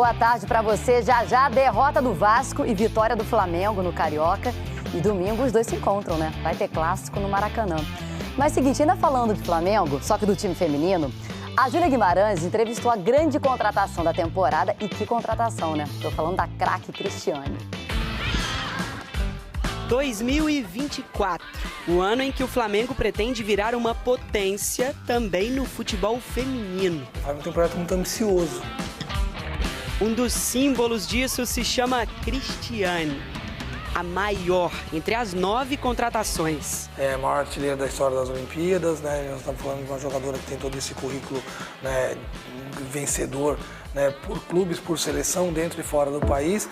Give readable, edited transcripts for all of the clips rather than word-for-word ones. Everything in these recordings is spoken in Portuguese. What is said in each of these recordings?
Boa tarde para você. Já já, derrota do Vasco e vitória do Flamengo no Carioca. E domingo os dois se encontram, né? Vai ter clássico no Maracanã. Mas seguinte, ainda falando de Flamengo, só que do time feminino, a Júlia Guimarães entrevistou a grande contratação da temporada. E que contratação, né? Tô falando da craque Cristiane. 2024, o ano em que o Flamengo pretende virar uma potência também no futebol feminino. É um temporada muito ambicioso. Um dos símbolos disso se chama Cristiane, a maior entre as 9 contratações. É a maior artilheira da história das Olimpíadas, né? Nós estamos falando de uma jogadora que tem todo esse currículo, né, vencedor, né, por clubes, por seleção, dentro e fora do país.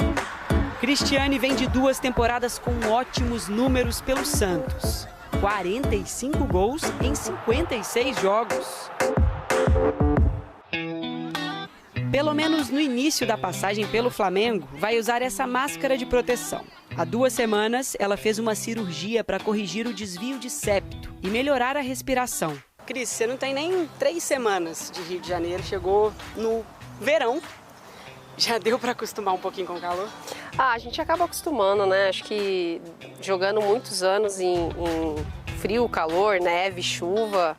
Cristiane vem de 2 temporadas com ótimos números pelo Santos. 45 gols em 56 jogos. Pelo menos no início da passagem pelo Flamengo, vai usar essa máscara de proteção. Há 2 semanas, ela fez uma cirurgia para corrigir o desvio de septo e melhorar a respiração. Cris, você não tem nem 3 semanas de Rio de Janeiro, chegou no verão. Já deu para acostumar um pouquinho com o calor? A gente acaba acostumando, né? Acho que jogando muitos anos em frio, calor, neve, chuva,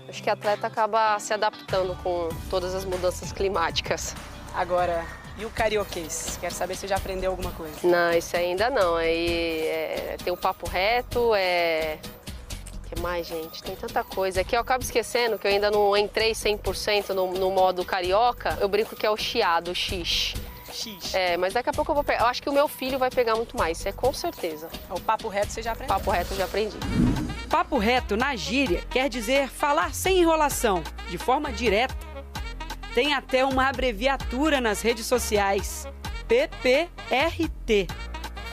acho que o atleta acaba se adaptando com todas as mudanças climáticas. Agora, e o carioquês? Quero saber se já aprendeu alguma coisa. Não, isso ainda não. Aí tem o papo reto, O que mais, gente? Tem tanta coisa. Aqui eu acabo esquecendo que eu ainda não entrei 100% no modo carioca. Eu brinco que é o chiado, o xix. X. Mas daqui a pouco eu vou pegar. Eu acho que o meu filho vai pegar muito mais, isso é com certeza. O papo reto você já aprendeu? Papo reto eu já aprendi. Papo reto, na gíria, quer dizer falar sem enrolação, de forma direta. Tem até uma abreviatura nas redes sociais, PPRT.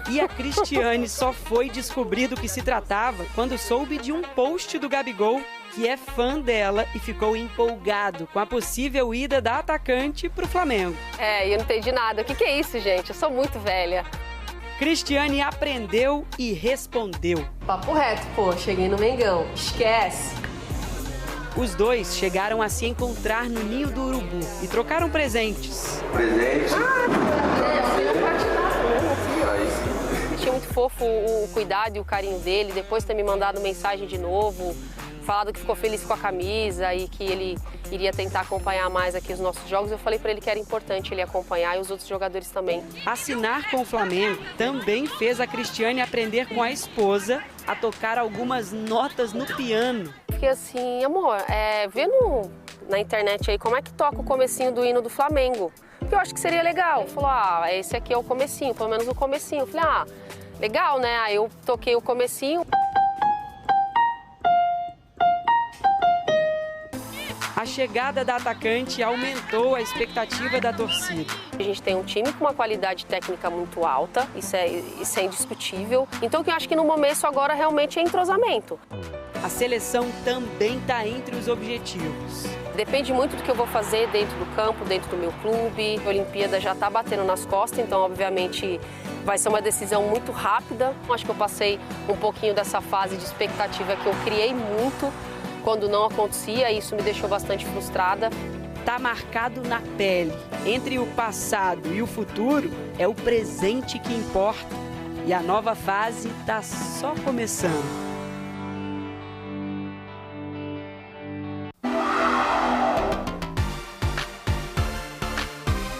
E a Cristiane só foi descobrir do que se tratava quando soube de um post do Gabigol, que é fã dela e ficou empolgado com a possível ida da atacante pro Flamengo. E eu não entendi nada. O que é isso, gente? Eu sou muito velha. Cristiane aprendeu e respondeu. Papo reto, pô. Cheguei no Mengão. Esquece. Os dois chegaram a se encontrar no Ninho do Urubu e trocaram presentes. Achei muito fofo o cuidado e o carinho dele. Depois ter me mandado mensagem de novo, falado que ficou feliz com a camisa e que ele iria tentar acompanhar mais aqui os nossos jogos. Eu falei para ele que era importante ele acompanhar e os outros jogadores também. Assinar com o Flamengo também fez a Cristiane aprender com a esposa a tocar algumas notas no piano. Fiquei assim, amor, vê na internet aí como é que toca o comecinho do hino do Flamengo. Porque eu acho que seria legal. Ele falou, esse aqui é o comecinho, pelo menos o comecinho. Eu falei, legal, né? Aí eu toquei o comecinho. A chegada da atacante aumentou a expectativa da torcida. A gente tem um time com uma qualidade técnica muito alta, isso é indiscutível. Então, eu acho que no começo agora realmente é entrosamento. A seleção também está entre os objetivos. Depende muito do que eu vou fazer dentro do campo, dentro do meu clube. A Olimpíada já está batendo nas costas, então, obviamente, vai ser uma decisão muito rápida. Acho que eu passei um pouquinho dessa fase de expectativa que eu criei muito quando não acontecia, e isso me deixou bastante frustrada. Tá marcado na pele. Entre o passado e o futuro, é o presente que importa. E a nova fase tá só começando.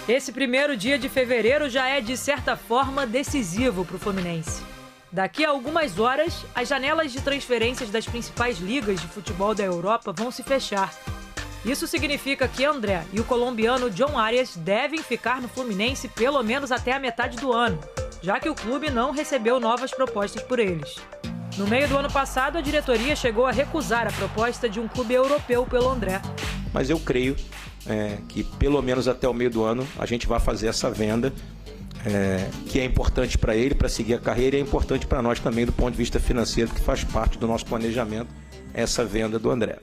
Esse primeiro dia de fevereiro já é, de certa forma, decisivo para o Fluminense. Daqui a algumas horas, as janelas de transferências das principais ligas de futebol da Europa vão se fechar. Isso significa que André e o colombiano John Arias devem ficar no Fluminense pelo menos até a metade do ano, já que o clube não recebeu novas propostas por eles. No meio do ano passado, a diretoria chegou a recusar a proposta de um clube europeu pelo André. Mas eu creio que pelo menos até o meio do ano a gente vai fazer essa venda, que é importante para ele, para seguir a carreira, e é importante para nós também do ponto de vista financeiro, que faz parte do nosso planejamento, essa venda do André.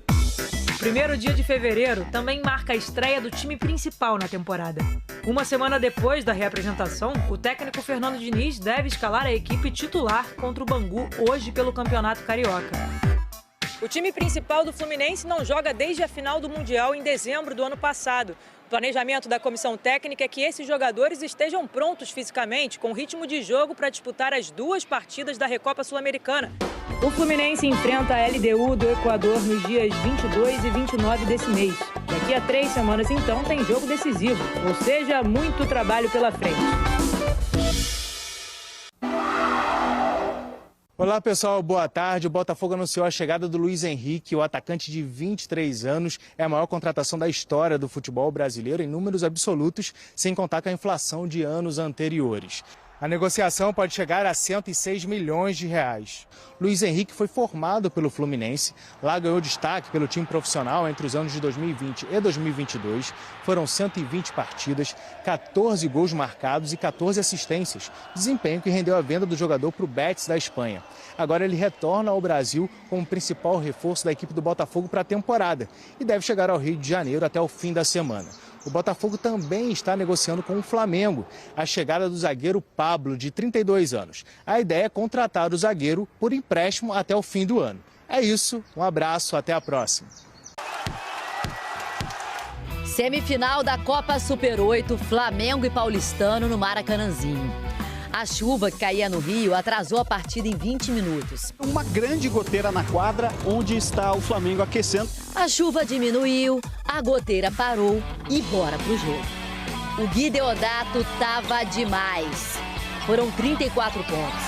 O primeiro dia de fevereiro também marca a estreia do time principal na temporada. Uma semana depois da reapresentação, o técnico Fernando Diniz deve escalar a equipe titular contra o Bangu hoje pelo Campeonato Carioca. O time principal do Fluminense não joga desde a final do Mundial em dezembro do ano passado. O planejamento da comissão técnica é que esses jogadores estejam prontos fisicamente, com ritmo de jogo para disputar as 2 partidas da Recopa Sul-Americana. O Fluminense enfrenta a LDU do Equador nos dias 22 e 29 desse mês. Daqui a 3 semanas, então, tem jogo decisivo, ou seja, muito trabalho pela frente. Olá pessoal, boa tarde. O Botafogo anunciou a chegada do Luiz Henrique, o atacante de 23 anos. É a maior contratação da história do futebol brasileiro em números absolutos, sem contar com a inflação de anos anteriores. A negociação pode chegar a 106 milhões de reais. Luiz Henrique foi formado pelo Fluminense, lá ganhou destaque pelo time profissional entre os anos de 2020 e 2022. Foram 120 partidas, 14 gols marcados e 14 assistências. Desempenho que rendeu a venda do jogador para o Betis da Espanha. Agora ele retorna ao Brasil como principal reforço da equipe do Botafogo para a temporada e deve chegar ao Rio de Janeiro até o fim da semana. O Botafogo também está negociando com o Flamengo a chegada do zagueiro Pablo, de 32 anos. A ideia é contratar o zagueiro por empréstimo até o fim do ano. É isso, um abraço, até a próxima. Semifinal da Copa Super 8, Flamengo e Paulistano no Maracanãzinho. A chuva que caía no Rio atrasou a partida em 20 minutos. Uma grande goteira na quadra onde está o Flamengo aquecendo. A chuva diminuiu, a goteira parou e bora pro jogo. O Gui Deodato tava demais. Foram 34 pontos,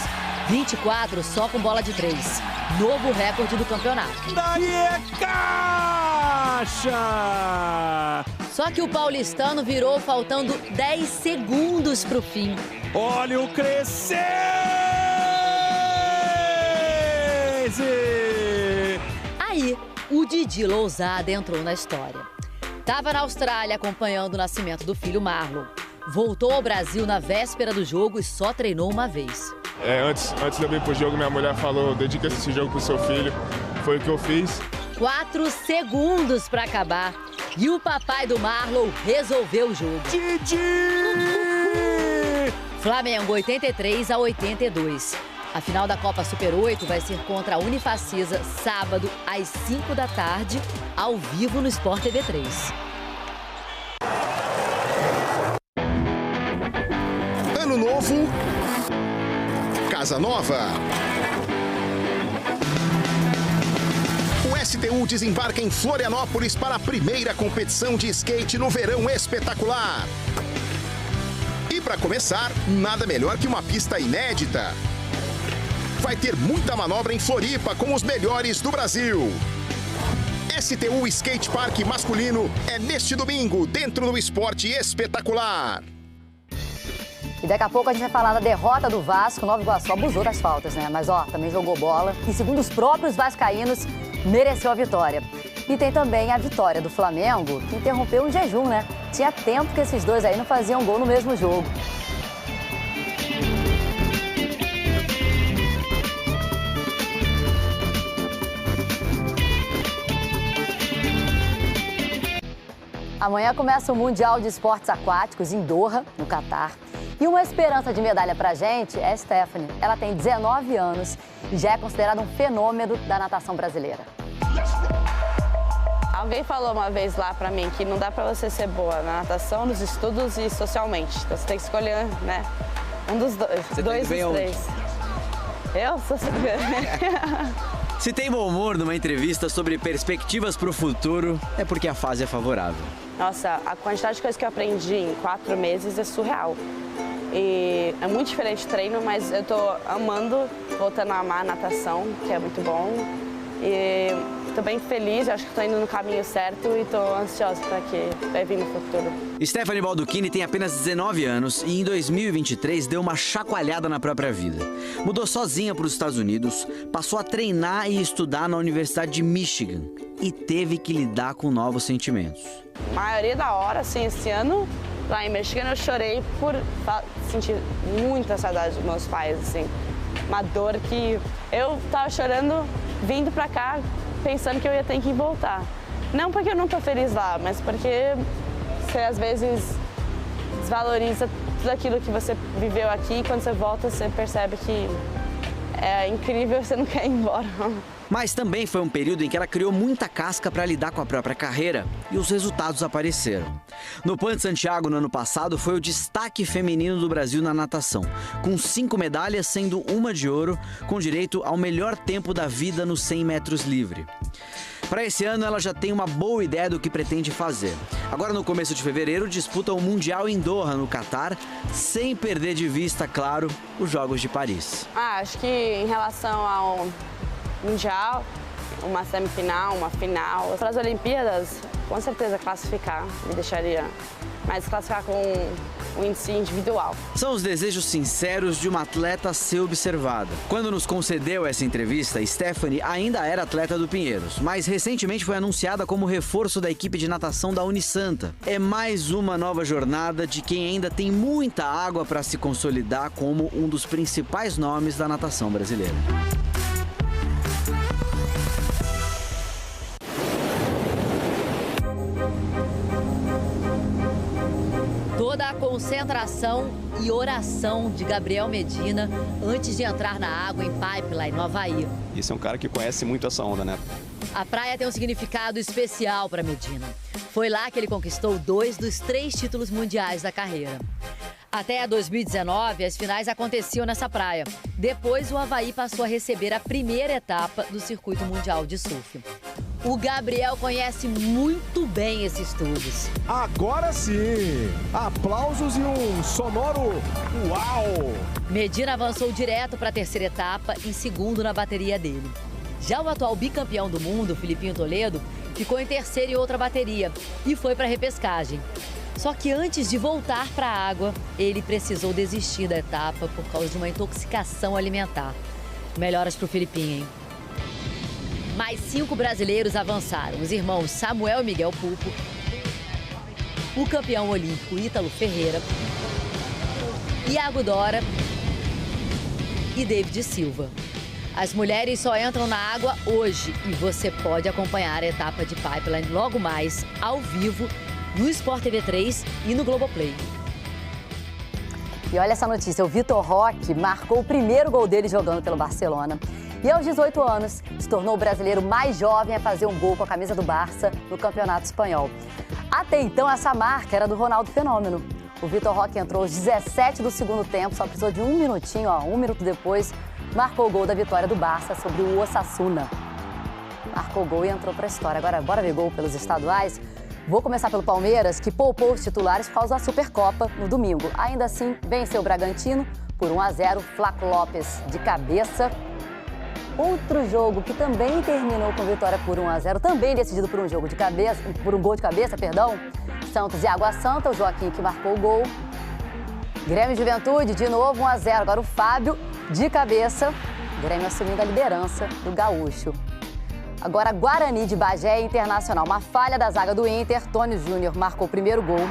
24 só com bola de 3. Novo recorde do campeonato. Daí é caixa! Só que o paulistano virou faltando 10 segundos pro fim. Olha o Crescense! Aí, o Didi Lousada entrou na história. Tava na Austrália acompanhando o nascimento do filho Marlon. Voltou ao Brasil na véspera do jogo e só treinou uma vez. Antes de eu vir pro jogo, minha mulher falou, dedica esse jogo pro seu filho. Foi o que eu fiz. 4 segundos para acabar. E o papai do Marlon resolveu o jogo. Didi! Flamengo 83-82. A final da Copa Super 8 vai ser contra a Unifacisa, sábado, às 5 da tarde, ao vivo no Sport TV 3. Ano novo, casa nova. O STU desembarca em Florianópolis para a primeira competição de skate no verão espetacular. E para começar, nada melhor que uma pista inédita. Vai ter muita manobra em Floripa com os melhores do Brasil. STU Skate Park masculino é neste domingo, dentro do Esporte Espetacular. E daqui a pouco a gente vai falar da derrota do Vasco. Nova Iguaçu abusou das faltas, né? Mas, também jogou bola. E, segundo os próprios vascaínos, mereceu a vitória. E tem também a vitória do Flamengo, que interrompeu um jejum, né? Tinha tempo que esses dois aí não faziam gol no mesmo jogo. Amanhã começa o Mundial de Esportes Aquáticos em Doha, no Catar. E uma esperança de medalha pra gente é a Stephanie. Ela tem 19 anos e já é considerada um fenômeno da natação brasileira. Alguém falou uma vez lá pra mim que não dá pra você ser boa na natação, nos estudos e socialmente. Então você tem que escolher, né? Um dos dois. Você dois dos três. Eu sou super. Se tem bom humor numa entrevista sobre perspectivas pro futuro, é porque a fase é favorável. Nossa, a quantidade de coisas que eu aprendi em 4 meses é surreal. E é muito diferente o treino, mas eu tô amando, voltando a amar a natação, que é muito bom. E tô bem feliz, acho que tô indo no caminho certo e tô ansiosa para que vai vir no futuro. Stephanie Baldacchini tem apenas 19 anos e em 2023 deu uma chacoalhada na própria vida. Mudou sozinha para os Estados Unidos, passou a treinar e estudar na Universidade de Michigan e teve que lidar com novos sentimentos. A maioria da hora, assim, esse ano, lá em Michigan, eu chorei por sentir muita saudade dos meus pais, assim. Uma dor que eu tava chorando vindo pra cá, pensando que eu ia ter que voltar. Não porque eu não tô feliz lá, mas porque você às vezes desvaloriza tudo aquilo que você viveu aqui e quando você volta você percebe que é incrível, você não quer ir embora. Mas também foi um período em que ela criou muita casca para lidar com a própria carreira e os resultados apareceram. No Pan de Santiago, no ano passado, foi o destaque feminino do Brasil na natação, com 5 medalhas, sendo uma de ouro, com direito ao melhor tempo da vida nos 100 metros livre. Para esse ano, ela já tem uma boa ideia do que pretende fazer. Agora, no começo de fevereiro, disputa o Mundial em Doha, no Catar, sem perder de vista, claro, os Jogos de Paris. Acho que em relação ao Mundial, uma semifinal, uma final. Para as Olimpíadas, com certeza classificar, me deixaria, mas classificar com um índice individual. São os desejos sinceros de uma atleta a ser observada. Quando nos concedeu essa entrevista, Stephanie ainda era atleta do Pinheiros, mas recentemente foi anunciada como reforço da equipe de natação da Unisanta. É mais uma nova jornada de quem ainda tem muita água para se consolidar como um dos principais nomes da natação brasileira. Toda a concentração e oração de Gabriel Medina antes de entrar na água em Pipeline, no Havaí. Isso é um cara que conhece muito essa onda, né? A praia tem um significado especial para Medina. Foi lá que ele conquistou 2 dos 3 títulos mundiais da carreira. Até 2019, as finais aconteciam nessa praia. Depois, o Havaí passou a receber a primeira etapa do Circuito Mundial de Surf. O Gabriel conhece muito bem esses tubos. Agora sim! Aplausos e um sonoro uau! Medina avançou direto para a terceira etapa, em segundo na bateria dele. Já o atual bicampeão do mundo, Filipinho Toledo, ficou em terceiro em outra bateria e foi para a repescagem. Só que antes de voltar para a água, ele precisou desistir da etapa por causa de uma intoxicação alimentar. Melhoras para o Filipinho, hein? Mais 5 brasileiros avançaram, os irmãos Samuel e Miguel Pupo, o campeão olímpico Ítalo Ferreira, Iago Dora e David Silva. As mulheres só entram na água hoje e você pode acompanhar a etapa de Pipeline logo mais, ao vivo, no Sport TV 3 e no Globoplay. E olha essa notícia, o Vitor Roque marcou o primeiro gol dele jogando pelo Barcelona. E aos 18 anos, se tornou o brasileiro mais jovem a fazer um gol com a camisa do Barça no Campeonato Espanhol. Até então, essa marca era do Ronaldo Fenômeno. O Vitor Roque entrou aos 17 do segundo tempo, só precisou de um minutinho, 1 minuto depois, marcou o gol da vitória do Barça sobre o Osasuna. Marcou o gol e entrou para a história. Agora, bora ver gol pelos estaduais? Vou começar pelo Palmeiras, que poupou os titulares por causa da Supercopa no domingo. Ainda assim, venceu o Bragantino por 1-0, Flaco Lopes de cabeça. Outro jogo que também terminou com vitória por 1-0, também decidido por um gol de cabeça, Santos e Água Santa, o Joaquim que marcou o gol. Grêmio e Juventude, de novo 1-0, agora o Fábio de cabeça, Grêmio assumindo a liderança do Gaúcho. Agora Guarani de Bagé e Internacional, uma falha da zaga do Inter, Tony Júnior marcou o primeiro gol.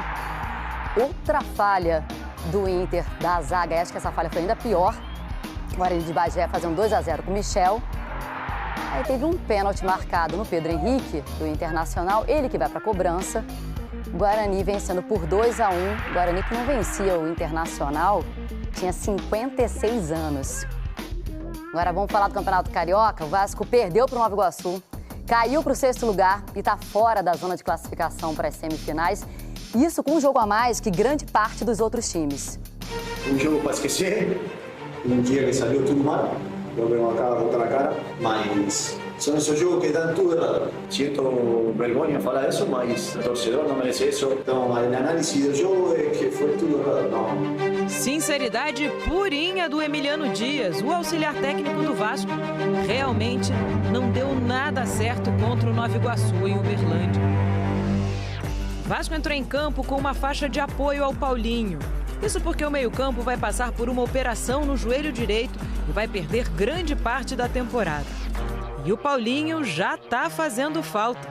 Outra falha do Inter da zaga, acho que essa falha foi ainda pior. Guarani de Bagé fazendo 2-0 com o Michel. Aí teve um pênalti marcado no Pedro Henrique, do Internacional, ele que vai para a cobrança. Guarani vencendo por 2-1. Guarani que não vencia o Internacional, tinha 56 anos. Agora vamos falar do Campeonato Carioca. O Vasco perdeu para o Nova Iguaçu, caiu para o 6º lugar e está fora da zona de classificação para as semifinais. Isso com um jogo a mais que grande parte dos outros times. Um jogo para esquecer. Um dia que saiu tudo mal, eu venho acá a botar a cara, mas são esses jogos que dão tudo errado. Sinto vergonha falar isso, mas o torcedor não merece isso. Então, a análise do jogo é que foi tudo errado, não. Sinceridade purinha do Emiliano Dias, o auxiliar técnico do Vasco. Realmente não deu nada certo contra o Nova Iguaçu em Uberlândia. O Vasco entrou em campo com uma faixa de apoio ao Paulinho. Isso porque o meio-campo vai passar por uma operação no joelho direito e vai perder grande parte da temporada. E o Paulinho já está fazendo falta.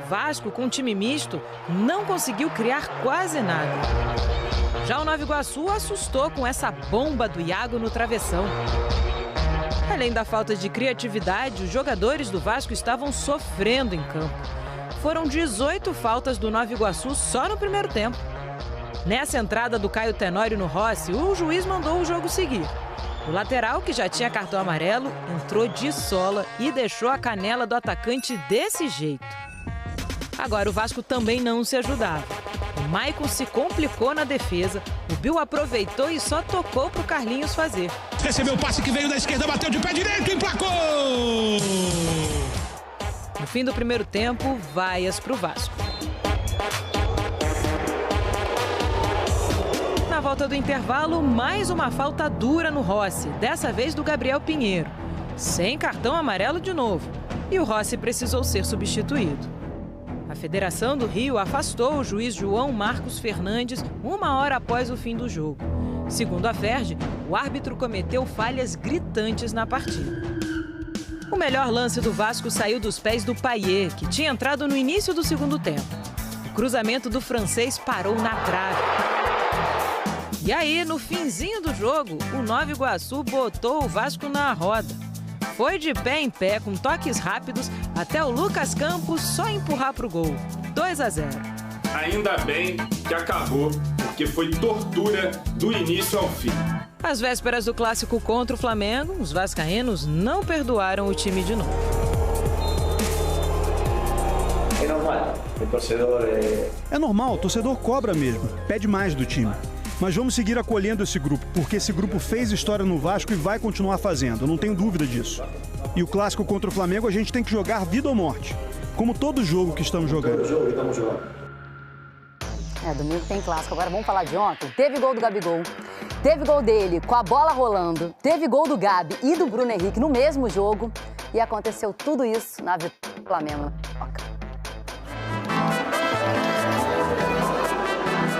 O Vasco, com um time misto, não conseguiu criar quase nada. Já o Nova Iguaçu assustou com essa bomba do Iago no travessão. Além da falta de criatividade, os jogadores do Vasco estavam sofrendo em campo. Foram 18 faltas do Nova Iguaçu só no primeiro tempo. Nessa entrada do Caio Tenório no Rossi, o juiz mandou o jogo seguir. O lateral, que já tinha cartão amarelo, entrou de sola e deixou a canela do atacante desse jeito. Agora o Vasco também não se ajudava. O Maicon se complicou na defesa, o Bill aproveitou e só tocou para o Carlinhos fazer. Recebeu o passe que veio da esquerda, bateu de pé direito e emplacou! No fim do primeiro tempo, vaias para o Vasco. Na volta do intervalo, mais uma falta dura no Rossi, dessa vez do Gabriel Pinheiro. Sem cartão amarelo de novo. E o Rossi precisou ser substituído. A Federação do Rio afastou o juiz João Marcos Fernandes 1 hora após o fim do jogo. Segundo a Ferge, o árbitro cometeu falhas gritantes na partida. O melhor lance do Vasco saiu dos pés do Payet, que tinha entrado no início do segundo tempo. O cruzamento do francês parou na trave. E aí, no finzinho do jogo, o Nova Iguaçu botou o Vasco na roda. Foi de pé em pé, com toques rápidos, até o Lucas Campos só empurrar para o gol. 2-0. Ainda bem que acabou, porque foi tortura do início ao fim. Às vésperas do clássico contra o Flamengo, os vascaínos não perdoaram o time de novo. É normal, o torcedor É normal, o torcedor cobra mesmo, pede mais do time. Mas vamos seguir acolhendo esse grupo, porque esse grupo fez história no Vasco e vai continuar fazendo, eu não tenho dúvida disso. E o clássico contra o Flamengo a gente tem que jogar vida ou morte, como todo jogo que estamos jogando. Todo jogo que estamos jogando. Domingo tem clássico. Agora vamos falar de ontem. Teve gol do Gabigol, teve gol dele com a bola rolando, teve gol do Gabi e do Bruno Henrique no mesmo jogo e aconteceu tudo isso na vitória do Flamengo.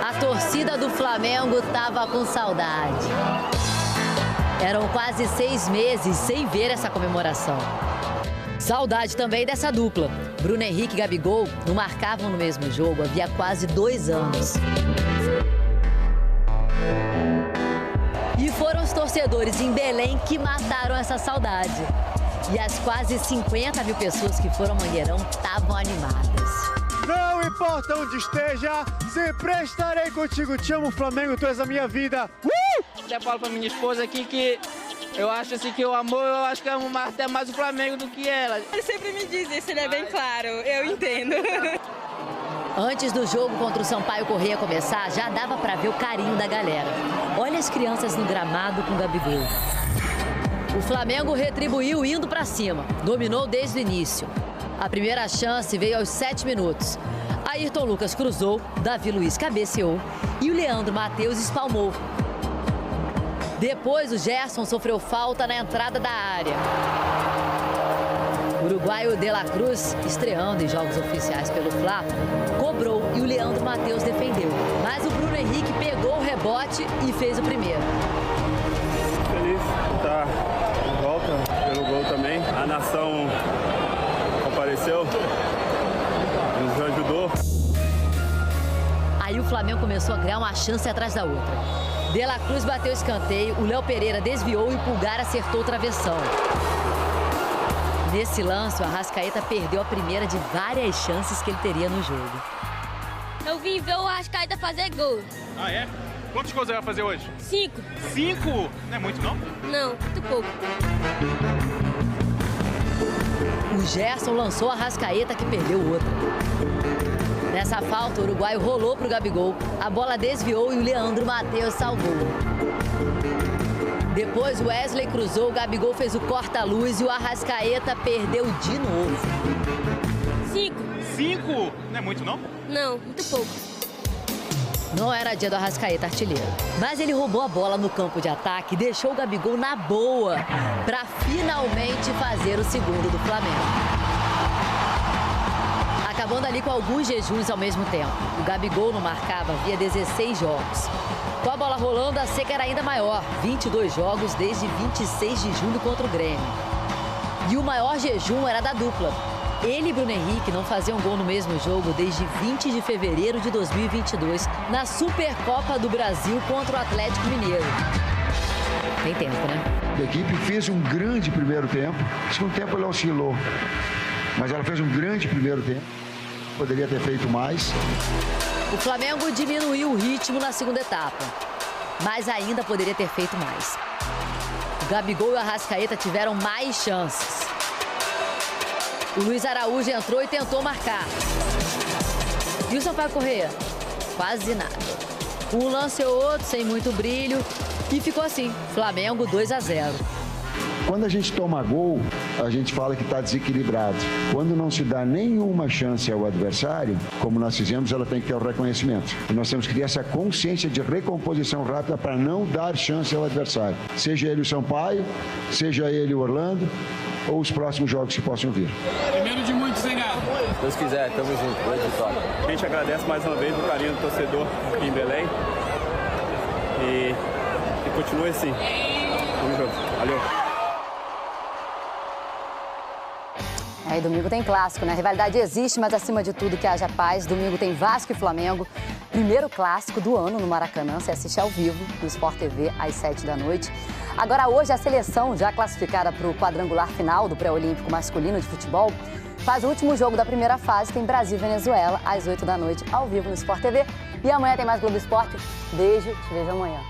A torcida do Flamengo tava com saudade. Eram quase 6 meses sem ver essa comemoração. Saudade também dessa dupla. Bruno Henrique e Gabigol não marcavam no mesmo jogo havia quase 2 anos. E foram os torcedores em Belém que mataram essa saudade. E as quase 50 mil pessoas que foram ao Mangueirão estavam animadas. Não importa onde esteja, sempre estarei contigo. Te amo, Flamengo, tu és a minha vida. Até falo pra minha esposa aqui que eu acho assim que o amor, eu acho que amo até mais o Flamengo do que ela. Ele sempre me diz isso, ele é bem claro, eu entendo. Antes do jogo contra o Sampaio Corrêa começar, já dava pra ver o carinho da galera. Olha as crianças no gramado com o Gabigol. O Flamengo retribuiu indo pra cima, dominou desde o início. A primeira chance veio aos 7 minutos. Ayrton Lucas cruzou, Davi Luiz cabeceou e o Leandro Matheus espalmou. Depois o Gerson sofreu falta na entrada da área. O uruguaio De La Cruz, estreando em jogos oficiais pelo Fla, cobrou e o Leandro Matheus defendeu. Mas o Bruno Henrique pegou o rebote e fez o primeiro. Feliz de estar de volta pelo gol também. A nação compareceu, nos ajudou. Aí o Flamengo começou a criar uma chance atrás da outra. De La Cruz bateu escanteio, o Léo Pereira desviou e o Pulgar acertou o travessão. Nesse lance, o Arrascaeta perdeu a primeira de várias chances que ele teria no jogo. Eu vim ver o Arrascaeta fazer gol. Ah, é? Quantos gols você vai fazer hoje? 5. 5? Não é muito, não? Não, muito pouco. O Gerson lançou a Arrascaeta, que perdeu outra. Nessa falta, o uruguaio rolou para o Gabigol, a bola desviou e o Leandro Matheus salvou. Depois o Wesley cruzou, o Gabigol fez o corta-luz e o Arrascaeta perdeu de novo. 5. 5? Não é muito, não? Não, muito pouco. Não era dia do Arrascaeta artilheiro, mas ele roubou a bola no campo de ataque e deixou o Gabigol na boa para finalmente fazer o segundo do Flamengo. Acabando ali com alguns jejuns ao mesmo tempo. O Gabigol não marcava havia 16 jogos. Com a bola rolando, a seca era ainda maior. 22 jogos desde 26 de julho contra o Grêmio. E o maior jejum era da dupla. Ele e Bruno Henrique não faziam gol no mesmo jogo desde 20 de fevereiro de 2022, na Supercopa do Brasil contra o Atlético Mineiro. Tem tempo, né? A equipe fez um grande primeiro tempo. No segundo tempo ela oscilou. Mas ela fez um grande primeiro tempo. Poderia ter feito mais. O Flamengo diminuiu o ritmo na segunda etapa, mas ainda poderia ter feito mais. Gabigol e o Arrascaeta tiveram mais chances. O Luiz Araújo entrou e tentou marcar. E o Sampaio Corrêa? Quase nada. Um lance ou outro, sem muito brilho. E ficou assim, Flamengo 2-0. Quando a gente toma gol, a gente fala que está desequilibrado. Quando não se dá nenhuma chance ao adversário, como nós fizemos, ela tem que ter o reconhecimento. E nós temos que ter essa consciência de recomposição rápida para não dar chance ao adversário. Seja ele o Sampaio, seja ele o Orlando, ou os próximos jogos que possam vir. Primeiro de muitos, hein, Galo? Se Deus quiser, tamo junto. Boa vitória. A gente agradece mais uma vez o carinho do torcedor aqui em Belém. E continue assim. Tamo junto. Valeu. E domingo tem clássico, né? A rivalidade existe, mas acima de tudo que haja paz. Domingo tem Vasco e Flamengo. Primeiro clássico do ano no Maracanã. Você assiste ao vivo no Sport TV às 7 da noite. Agora hoje a seleção, já classificada para o quadrangular final do pré-olímpico masculino de futebol, faz o último jogo da primeira fase. Tem Brasil e Venezuela às 8 da noite ao vivo no Sport TV. E amanhã tem mais Globo Esporte. Beijo, te vejo amanhã.